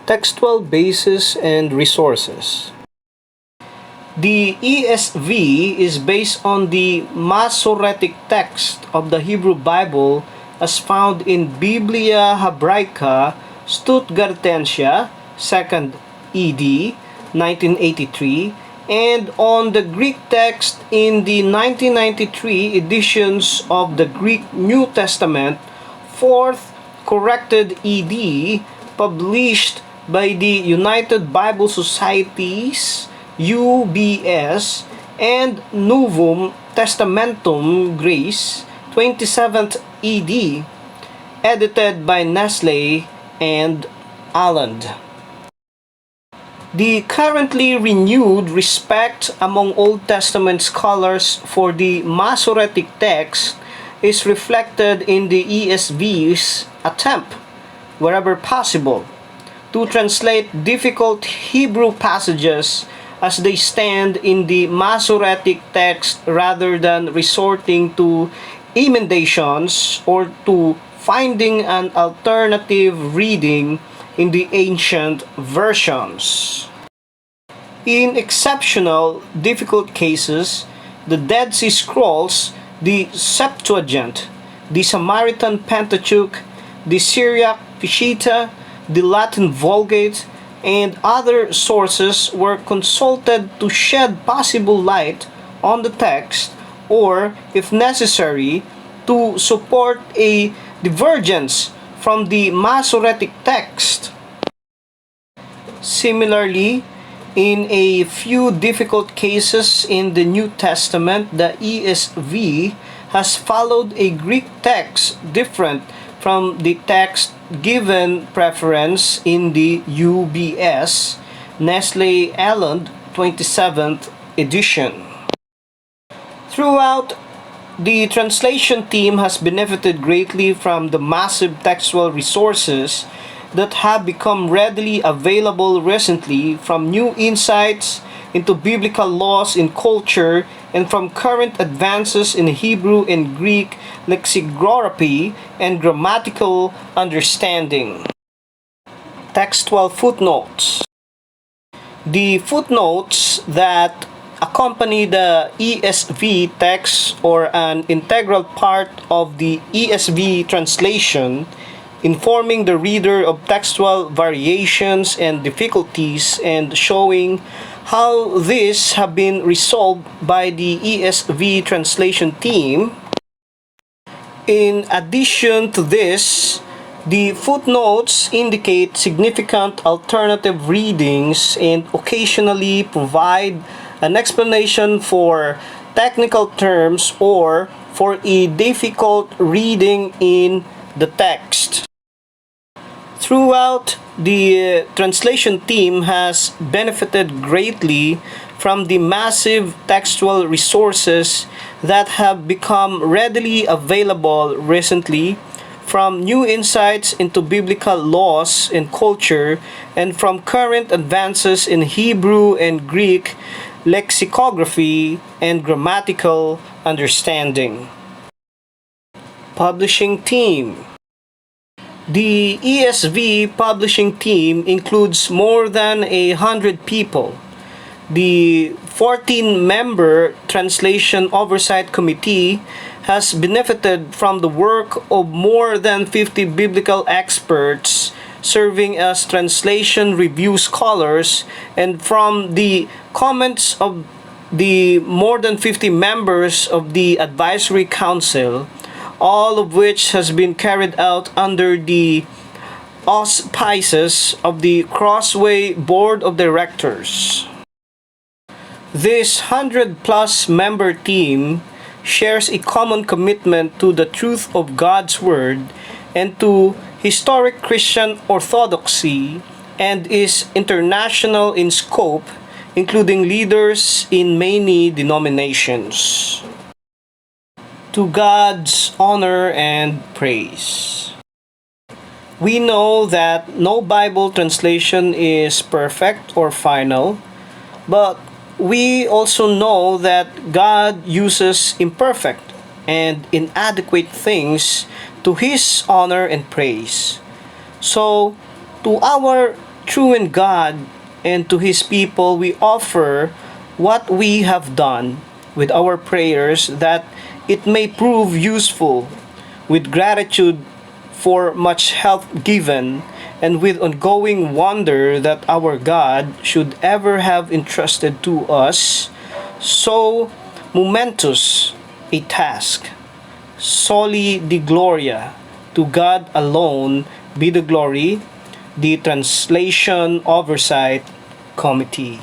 Textual basis and resources. The ESV is based on the Masoretic text of the Hebrew Bible as found in Biblia Hebraica Stuttgartensia, 2nd ED, 1983, and on the Greek text in the 1993 editions of the Greek New Testament, 4th corrected ED, published by the United Bible Societies, UBS, and Novum Testamentum Grace, 27th ED, edited by Nestle and Alland. The currently renewed respect among Old Testament scholars for the Masoretic text is reflected in the ESV's attempt, wherever possible, to translate difficult Hebrew passages as they stand in the Masoretic text rather than resorting to emendations or to finding an alternative reading in the ancient versions. In exceptional, difficult cases, the Dead Sea Scrolls, the Septuagint, the Samaritan Pentateuch, the Syriac Peshitta, the Latin Vulgate, and other sources were consulted to shed possible light on the text or, if necessary, to support a divergence from the Masoretic text. Similarly, in a few difficult cases in the New Testament, the ESV has followed a Greek text different from the text given preference in the UBS Nestle Alland 27th edition. Throughout, the translation team has benefited greatly from the massive textual resources that have become readily available recently, from new insights into biblical laws in culture and from current advances in Hebrew and Greek lexicography and grammatical understanding. Textual footnotes. The footnotes that accompany the ESV text or an integral part of the ESV translation, informing the reader of textual variations and difficulties and showing how these have been resolved by the ESV translation team. In addition to this, the footnotes indicate significant alternative readings and occasionally provide an explanation for technical terms or for a difficult reading in the text. Throughout, the translation team has benefited greatly from the massive textual resources that have become readily available recently, from new insights into biblical laws and culture, and from current advances in Hebrew and Greek lexicography and grammatical understanding. Publishing team. The ESV publishing team includes more than 100 people. The 14-member Translation Oversight Committee has benefited from the work of more than 50 biblical experts serving as translation review scholars, and from the comments of the more than 50 members of the Advisory Council, all of which has been carried out under the auspices of the Crossway Board of Directors. This 100-plus member team shares a common commitment to the truth of God's Word and to historic Christian orthodoxy, and is international in scope, including leaders in many denominations. To God's honor and praise. We know that no Bible translation is perfect or final, but we also know that God uses imperfect and inadequate things to His honor and praise. So, to our true in God and to His people, we offer what we have done with our prayers that it may prove useful, with gratitude for much help given, and with ongoing wonder that our God should ever have entrusted to us so momentous a task. Soli di Gloria, to God alone be the glory. The Translation Oversight Committee.